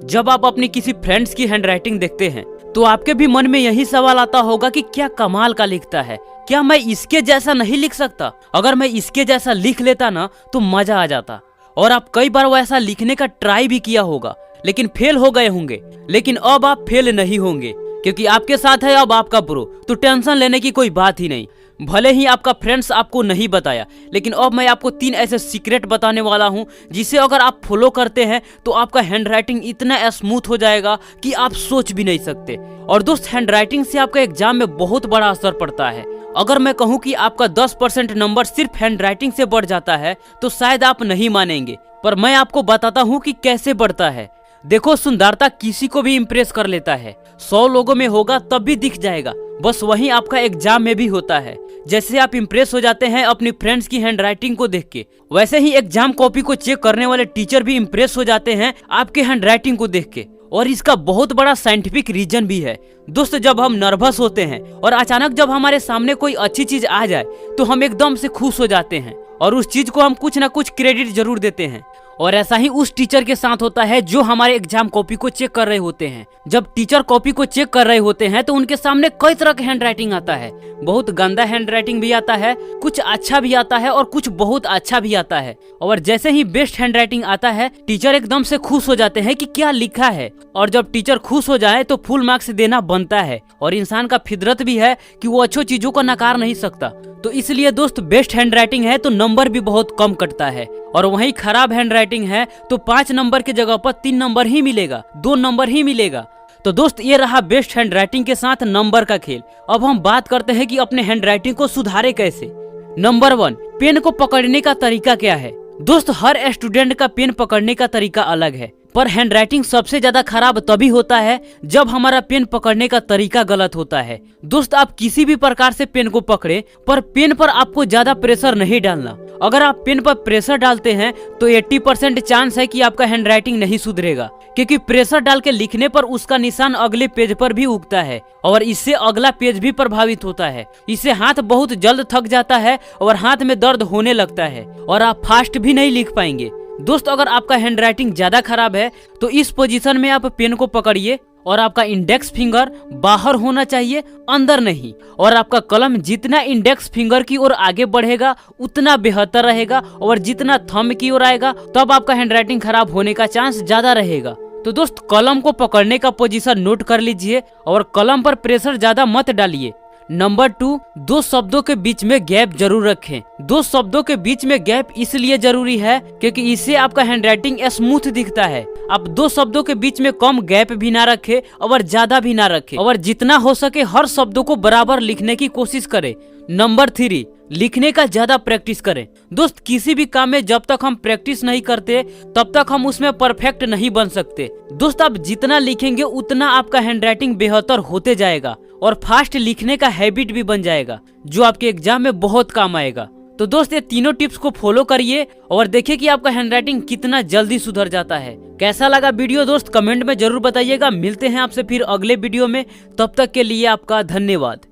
जब आप अपनी किसी फ्रेंड्स की हैंडराइटिंग देखते हैं तो आपके भी मन में यही सवाल आता होगा कि क्या कमाल का लिखता है, क्या मैं इसके जैसा नहीं लिख सकता? अगर मैं इसके जैसा लिख लेता ना तो मजा आ जाता। और आप कई बार वैसा लिखने का ट्राई भी किया होगा लेकिन फेल हो गए होंगे। लेकिन अब आप फेल नहीं होंगे क्योंकि आपके साथ है अब आपका प्रो, तो टेंशन लेने की कोई बात ही नहीं। भले ही आपका फ्रेंड्स आपको नहीं बताया, लेकिन अब मैं आपको 3 ऐसे सीक्रेट बताने वाला हूं जिसे अगर आप फॉलो करते हैं तो आपका हैंडराइटिंग इतना स्मूथ हो जाएगा कि आप सोच भी नहीं सकते। और दोस्त, हैंडराइटिंग से आपका एग्जाम में बहुत बड़ा असर पड़ता है। अगर मैं कहूं कि आपका 10% नंबर सिर्फ हैंडराइटिंग से बढ़ जाता है तो शायद आप नहीं मानेंगे, पर मैं आपको बताता हूं कि कैसे बढ़ता है। देखो, सुंदरता किसी को भी इम्प्रेस कर लेता है। 100 लोगों में होगा तब भी दिख जाएगा, बस वही आपका एग्जाम में भी होता है। जैसे आप इम्प्रेस हो जाते हैं अपनी फ्रेंड्स की हैंडराइटिंग को देख के, वैसे ही एग्जाम कॉपी को चेक करने वाले टीचर भी इम्प्रेस हो जाते हैं आपके हैंडराइटिंग को देख के। और इसका बहुत बड़ा साइंटिफिक रीजन भी है। दोस्त, जब हम नर्वस होते हैं और अचानक जब हमारे सामने कोई अच्छी चीज आ जाए तो हम एकदम से खुश हो जाते हैं और उस चीज को हम कुछ ना कुछ क्रेडिट जरूर देते हैं। और ऐसा ही उस टीचर के साथ होता है जो हमारे एग्जाम कॉपी को चेक कर रहे होते हैं। जब टीचर कॉपी को चेक कर रहे होते हैं तो उनके सामने कई तरह का हैंडराइटिंग आता है। बहुत गंदा हैंडराइटिंग भी आता है, कुछ अच्छा भी आता है और कुछ बहुत अच्छा भी आता है। और जैसे ही बेस्ट हैंडराइटिंग आता है टीचर एकदम से खुश हो जाते हैं कि क्या लिखा है। और जब टीचर खुश हो जाए तो फुल मार्क्स देना बनता है। और इंसान का फितरत भी है कि वो अच्छी चीजों को नकार नहीं सकता। तो इसलिए दोस्त, बेस्ट हैंडराइटिंग है तो नंबर भी बहुत कम कटता है। और वहीं खराब हैंडराइटिंग है तो 5 नंबर की जगह पर 3 नंबर ही मिलेगा, 2 नंबर ही मिलेगा। तो दोस्त, ये रहा बेस्ट हैंडराइटिंग के साथ नंबर का खेल। अब हम बात करते हैं कि अपने हैंडराइटिंग को सुधारे कैसे। नंबर 1, पेन को पकड़ने का तरीका क्या है। दोस्त, हर स्टूडेंट का पेन पकड़ने का तरीका अलग है, पर हैंडराइटिंग सबसे ज्यादा खराब तभी होता है जब हमारा पेन पकड़ने का तरीका गलत होता है। दोस्त, आप किसी भी प्रकार से पेन को पकड़े, पर पेन पर आपको ज्यादा प्रेशर नहीं डालना। अगर आप पेन पर प्रेशर डालते हैं तो 80% चांस है कि आपका हैंडराइटिंग नहीं सुधरेगा, क्योंकि प्रेशर डाल के लिखने पर उसका निशान अगले पेज पर भी उगता है और इससे अगला पेज भी प्रभावित होता है। इससे हाथ बहुत जल्द थक जाता है और हाथ में दर्द होने लगता है और आप फास्ट भी नहीं लिख पाएंगे। दोस्त, अगर आपका हैंडराइटिंग ज्यादा खराब है तो इस पोजीशन में आप पेन को पकड़िए और आपका इंडेक्स फिंगर बाहर होना चाहिए, अंदर नहीं। और आपका कलम जितना इंडेक्स फिंगर की ओर आगे बढ़ेगा उतना बेहतर रहेगा, और जितना थंब की ओर आएगा तब आपका हैंडराइटिंग खराब होने का चांस ज्यादा रहेगा। तो दोस्त, कलम को पकड़ने का पोजीशन नोट कर लीजिए और कलम पर प्रेशर ज्यादा मत डालिए। नंबर 2, 2 शब्दों के बीच में गैप जरूर रखें। 2 शब्दों के बीच में गैप इसलिए जरूरी है क्योंकि इससे आपका हैंडराइटिंग स्मूथ दिखता है। आप 2 शब्दों के बीच में कम गैप भी ना रखें और ज्यादा भी ना रखें, और जितना हो सके हर शब्दों को बराबर लिखने की कोशिश करें। नंबर 3, लिखने का ज्यादा प्रैक्टिस करें। दोस्त, किसी भी काम में जब तक हम प्रैक्टिस नहीं करते तब तक हम उसमें परफेक्ट नहीं बन सकते। दोस्त, आप जितना लिखेंगे उतना आपका हैंडराइटिंग बेहतर होते जाएगा और फास्ट लिखने का हैबिट भी बन जाएगा, जो आपके एग्जाम में बहुत काम आएगा। तो दोस्त, ये तीनों टिप्स को फॉलो करिए और देखिए कि आपका हैंडराइटिंग कितना जल्दी सुधर जाता है। कैसा लगा वीडियो दोस्त, कमेंट में जरूर बताइएगा। मिलते हैं आपसे फिर अगले वीडियो में, तब तक के लिए आपका धन्यवाद।